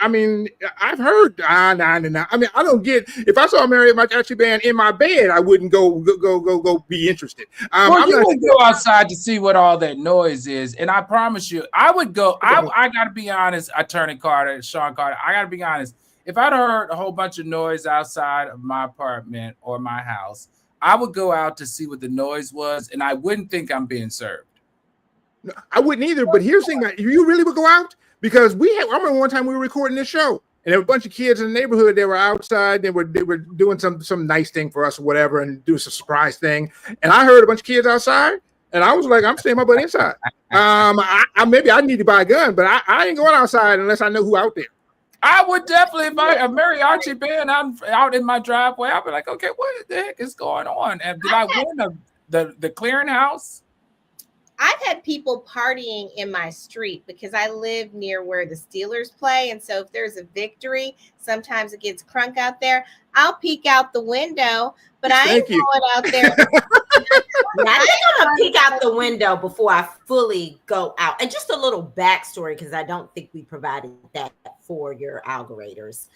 S3: I mean, I've heard. I mean, I don't get. If I saw a mariachi band in my bed, I wouldn't go be interested.
S1: Well, you would go outside to see what all that noise is, and I promise you, I would go. I got to be honest, Attorney Carter, Sean Carter. I got to be honest. If I'd heard a whole bunch of noise outside of my apartment or my house, I would go out to see what the noise was, and I wouldn't think I'm being served.
S3: No, I wouldn't either. But here's the thing: you really would go out. Because I remember one time we were recording this show, and there were a bunch of kids in the neighborhood. They were outside. They were doing some nice thing for us or whatever, and do some surprise thing. And I heard a bunch of kids outside, and I was like, I'm staying my butt inside. Maybe I need to buy a gun, but I ain't going outside unless I know who out there.
S1: I would definitely invite a mariachi band out in my driveway. I'd be like, okay, what the heck is going on? And did I win the clearinghouse?
S4: I've had people partying in my street because I live near where the Steelers play. And so if there's a victory, sometimes it gets crunk out there. I'll peek out the window, but I ain't going out there.
S2: I think I'm going to peek out the window before I fully go out. And just a little backstory, because I don't think we provided that for your algoriters.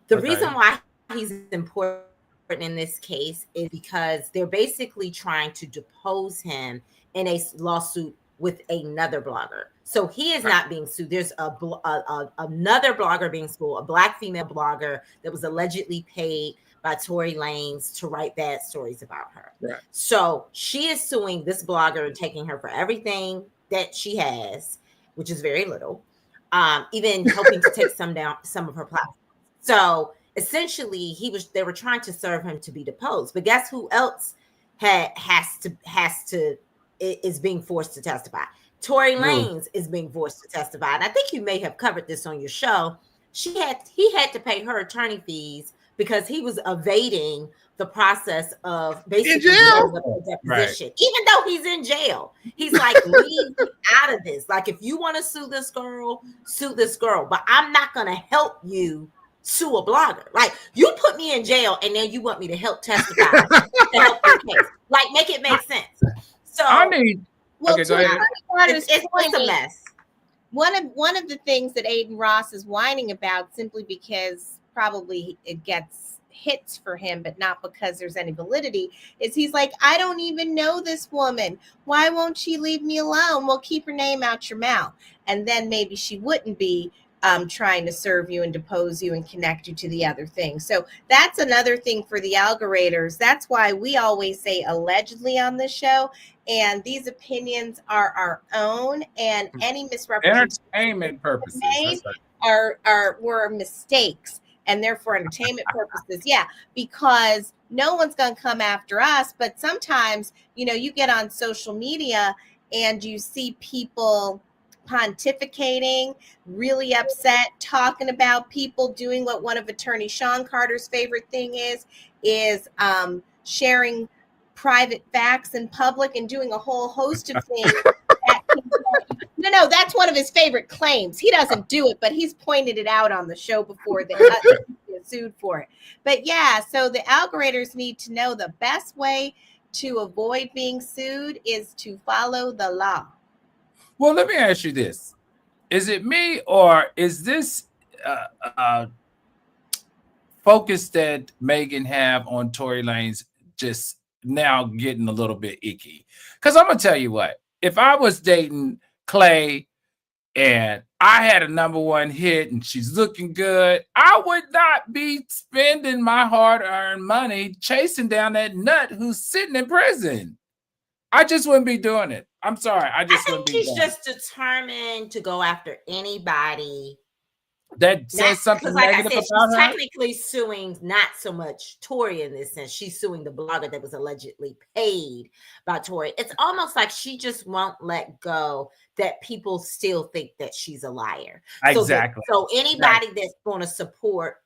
S2: The reason why he's important in this case is because they're basically trying to depose him in a lawsuit with another blogger. So he is not being sued. There's another blogger being sued, a Black female blogger that was allegedly paid by Tory Lanez to write bad stories about her. Right. So she is suing this blogger and taking her for everything that she has, which is very little, even helping to take some of her platforms. So essentially they were trying to serve him to be deposed. But guess who else is being forced to testify? Tory Lanez is being forced to testify. And I think you may have covered this on your show. He had to pay her attorney fees because he was evading the process of basically the deposition. Even though he's in jail, he's like, leave me out of this. Like, if you want to sue this girl, but I'm not going to help you sue a blogger. Like, you put me in jail and then you want me to help testify to help your case. Like, make it make sense. So
S1: okay, go ahead.
S2: It's a mess.
S4: One of the things that Aiden Ross is whining about, simply because probably it gets hits for him, but not because there's any validity, is he's like, I don't even know this woman. Why won't she leave me alone? Well, keep her name out your mouth. And then maybe she wouldn't be trying to serve you and depose you and connect you to the other thing. So that's another thing for the algoriters. That's why we always say allegedly on this show, and these opinions are our own, and any misrepresentation
S1: entertainment purposes
S4: were mistakes, and therefore entertainment purposes. Yeah, because no one's going to come after us. But sometimes, you get on social media and you see people pontificating, really upset, talking about people doing what one of Attorney Sean Carter's favorite thing is sharing private facts in public and doing a whole host of things. No, that's one of his favorite claims. He doesn't do it, but he's pointed it out on the show before that he was sued for it. But yeah, so the algoriters need to know the best way to avoid being sued is to follow the law.
S1: Well, let me ask you this. Is it me, or is this focus that Megan have on Tory Lanez just now getting a little bit icky? Because I'm going to tell you what, if I was dating Clay and I had a #1 hit and she's looking good, I would not be spending my hard-earned money chasing down that nut who's sitting in prison. I just wouldn't be doing it. I'm sorry. I
S2: think
S1: wouldn't be
S2: she's
S1: doing
S2: just determined to go after anybody
S1: that says something
S2: like I
S1: negative
S2: said,
S1: about
S2: she's
S1: her.
S2: technically suing not so much Tori in this sense. She's suing the blogger that was allegedly paid by Tori. It's almost like she just won't let go that people still think that she's a liar.
S1: Exactly.
S2: So anybody that's going to support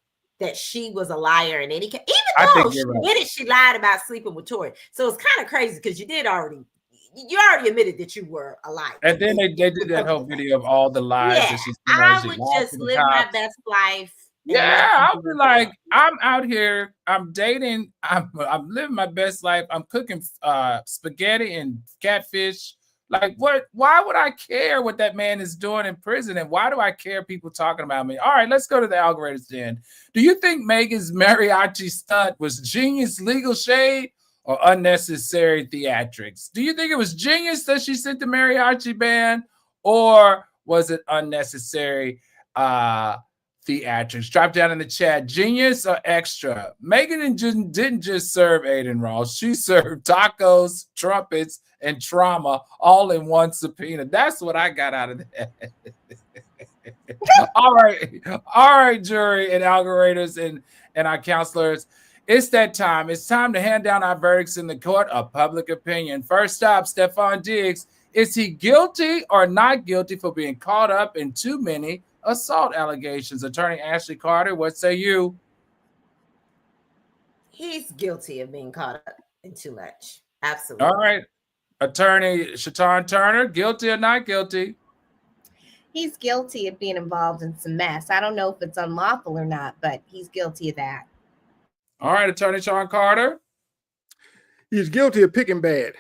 S2: that she was a liar in any case, even
S1: I
S2: though
S1: think
S2: she
S1: you're right.
S2: admitted she lied about sleeping with Tori. So it's kind of crazy because you already admitted that you were a liar.
S1: And then they did that whole video of all the lies
S2: Yeah,
S1: that she's
S2: I would just live my best life.
S1: Yeah, I'll be like, I'm out here, I'm dating, I'm living my best life. I'm cooking spaghetti and catfish. Like, what? Why would I care what that man is doing in prison? And why do I care people talking about me? All right, let's go to the algorithms then. Do you think Megan's mariachi stunt was genius legal shade or unnecessary theatrics? Do you think it was genius that she sent the mariachi band, or was it unnecessary theatrics? Drop down in the chat. Genius or extra? Megan didn't just serve Aiden Ross. She served tacos, trumpets, and trauma all in one subpoena. That's what I got out of that. All right, jury and algorithms and our counselors. It's that time. It's time to hand down our verdicts in the court of public opinion. First up, Stephon Diggs. Is he guilty or not guilty for being caught up in too many assault allegations? Attorney Ashley Carter, what say you?
S2: He's guilty of being caught up in too much. Absolutely.
S1: All right. Attorney Shatan Turner, guilty or not guilty?
S4: He's guilty of being involved in some mess. I don't know if it's unlawful or not, but he's guilty of that.
S1: All right, Attorney Sean Carter.
S3: He's guilty of picking bad.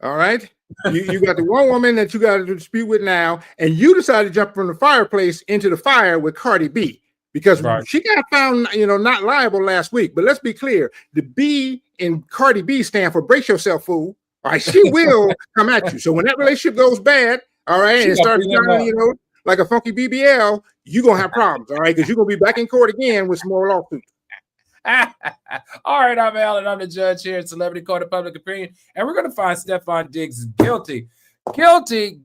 S3: All right. You got the one woman that you got to dispute with now, and you decided to jump from the fireplace into the fire with Cardi B because she got found, not liable last week. But let's be clear: the B in Cardi B stand for brace yourself, fool. All right, she will come at you. So when that relationship goes bad, all right, and it starts turning, like a funky BBL, you're gonna have problems, all right, because you're gonna be back in court again with some more lawsuits.
S1: All right, I'm Alan. I'm the judge here at Celebrity Court of Public Opinion, and we're going to find Stephon Diggs guilty. Guilty.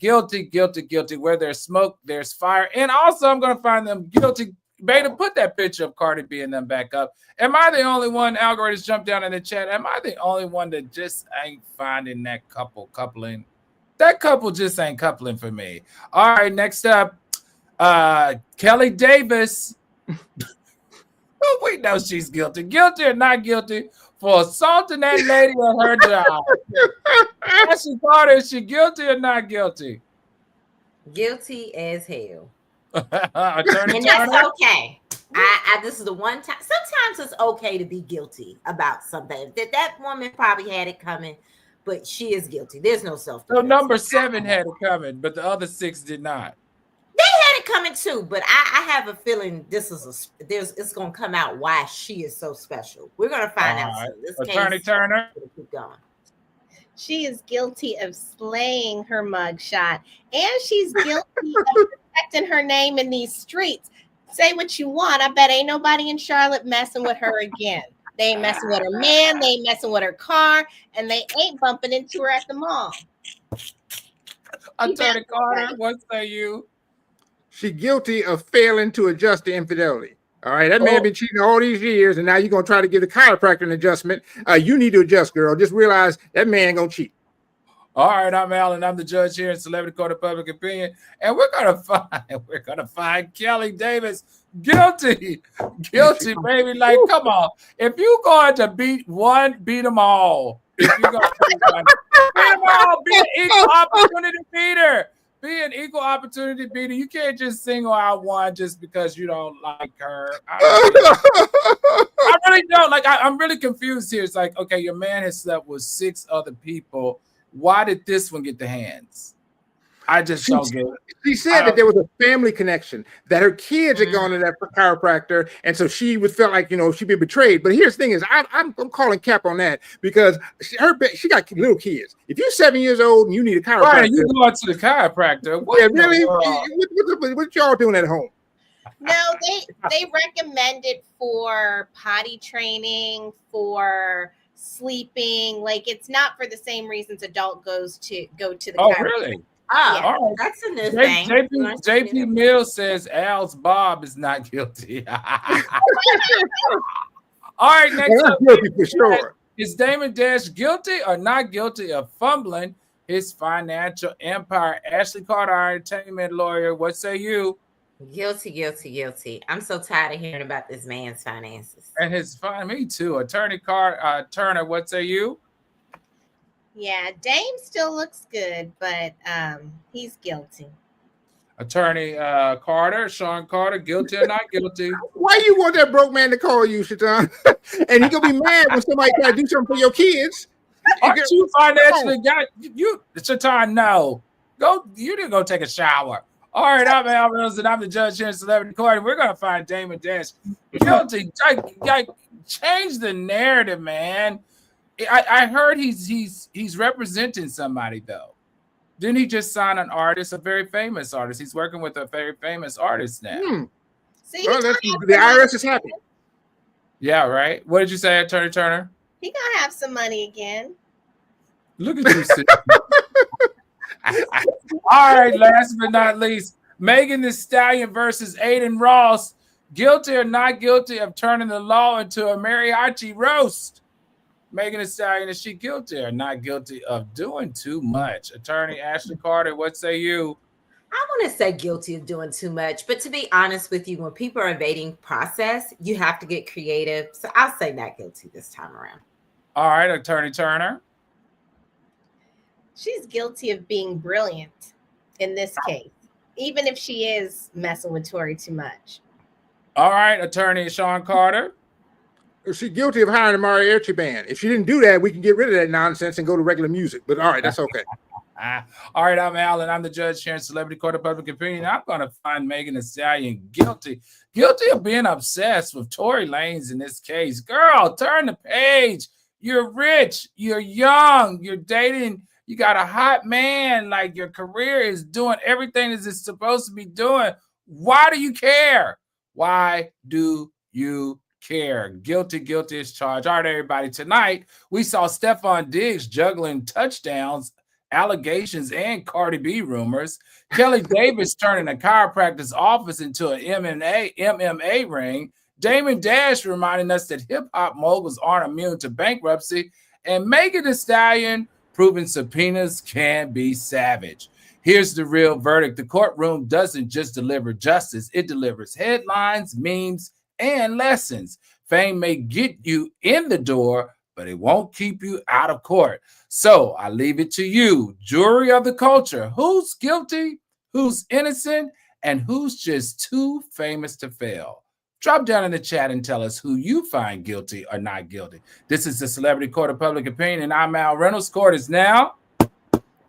S1: Where there's smoke, there's fire. And also, I'm going to find them guilty. Beta, put that picture of Cardi B and them back up. Am I the only one? Algorithms jump down in the chat. Am I the only one that just ain't finding that coupling? That couple just ain't coupling for me. All right, next up, Kelly Davis. We know she's guilty. Guilty or not guilty for assaulting that lady at her job? Ashley Carter, is she guilty or not guilty?
S2: Guilty as hell.
S1: Attorney
S2: and
S1: Turner?
S2: That's okay. This is the one time. Sometimes it's okay to be guilty about something. That woman probably had it coming, but she is guilty. There's no self-defense.
S1: So number 7 had it coming, but the other 6 did not.
S2: They had it coming too, but I have a feeling it's gonna come out why she is so special. We're gonna find out soon. This
S1: Attorney Turner.
S2: Keep going.
S4: She is guilty of slaying her mugshot, and she's guilty of protecting her name in these streets. Say what you want. I bet ain't nobody in Charlotte messing with her again. They ain't messing with her man. They ain't messing with her car, and they ain't bumping into her at the mall.
S1: Attorney Carter, what say you?
S3: She's guilty of failing to adjust to infidelity. All right, that man been cheating all these years, and now you're gonna try to give the chiropractor an adjustment. You need to adjust, girl. Just realize that man gonna cheat.
S1: All right, I'm Alan. I'm the judge here in Celebrity Court of Public Opinion, and we're gonna find Kelly Davis guilty, baby. Like, come on, if you going to beat one, beat them all. If you're gonna beat them all, be an equal opportunity beater. Be an equal opportunity beater. You can't just single out one just because you don't like her. I really don't. Like, I'm really confused here. It's like, okay, your man has slept with 6 other people. Why did this one get the hands? I just don't get it.
S3: She said that there was a family connection, that her kids had gone to that chiropractor, and so she would felt like, you know, she'd been betrayed. But here's the thing: is I'm calling cap on that because she got little kids. If you're 7 years old and you need a chiropractor,
S1: Right, you going to the chiropractor? What
S3: yeah,
S1: in the
S3: really?
S1: world?
S3: What y'all doing at home?
S4: No, they recommend it for potty training, for sleeping. Like, it's not for the same reasons adult go to the
S1: Oh,
S4: chiropractor.
S1: really?
S2: Oh,
S4: Yeah.
S1: All right.
S2: that's a new thing.
S1: JP Mills says Al's Bob is not guilty. All right, next
S3: Well,
S1: up,
S3: I'm guilty for sure.
S1: is Damon Dash guilty or not guilty of fumbling his financial empire? Ashley Carter, our entertainment lawyer, what say you?
S2: Guilty. I'm so tired of hearing about this man's finances.
S1: And his me too. Attorney Turner, what say you?
S4: Yeah, Dame still looks good, but he's guilty.
S1: Attorney Carter, Sean Carter, guilty or not guilty?
S3: Why you want that broke man to call you, Shaitan? And he gonna be mad when somebody try to do something for your kids.
S1: Aren't you financially got you? Shaitan, no. Go. You didn't go take a shower. All right, I'm Al Reynolds, and I'm the judge here in Celebrity Court, and we're gonna find Damon Dash guilty. Like, change the narrative, man. I heard he's representing somebody though. Didn't he just sign an artist, a very famous artist? He's working with a very famous artist now.
S4: See,
S3: Well, the IRS is happy.
S1: Yeah, right. What did you say, Attorney Turner?
S4: he gonna have some money again.
S1: Look at you. All right, last but not least, Megan Thee Stallion versus Aiden Ross. Guilty or not guilty of turning the law into a mariachi roast? Megan Thee Stallion, is she guilty or not guilty of doing too much? Attorney Ashley Carter, what say you?
S2: I want to say guilty of doing too much, but to be honest with you, when people are evading process, you have to get creative. So I'll say not guilty this time around.
S1: All right, Attorney Turner.
S4: She's guilty of being brilliant in this case, even if she is messing with Tory too much.
S1: All right, Attorney Sean Carter.
S3: She's guilty of hiring a mariachi band. If she didn't do that, we can get rid of that nonsense and go to regular music. But all right, that's okay.
S1: All right, I'm Alan. I'm the judge here in Celebrity Court of Public Opinion. I'm going to find Megan Thee Stallion guilty of being obsessed with Tory Lanez in this case. Girl, turn the page. You're rich. You're young. You're dating. You got a hot man. Like, your career is doing everything as it's supposed to be doing. Why do you care? Why do you care? Guilty is charged. All right, everybody. Tonight, we saw Stephon Diggs juggling touchdowns, allegations, and Cardi B rumors. Kelly Davis turning a chiropractor's office into an MMA ring. Damon Dash reminding us that hip-hop moguls aren't immune to bankruptcy. And Megan Thee Stallion proving subpoenas can be savage. Here's the real verdict. The courtroom doesn't just deliver justice. It delivers headlines, memes, and lessons. Fame may get you in the door, but it won't keep you out of court. So I leave it to you, jury of the culture. Who's guilty, who's innocent, and who's just too famous to fail? Drop down in the chat and tell us who you find guilty or not guilty. This is the Celebrity Court of Public Opinion, and I'm Al Reynolds. Court is now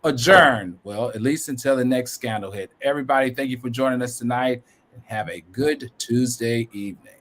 S1: adjourned. Well, at least until the next scandal hit. Everybody, thank you for joining us tonight, and have a good Tuesday evening.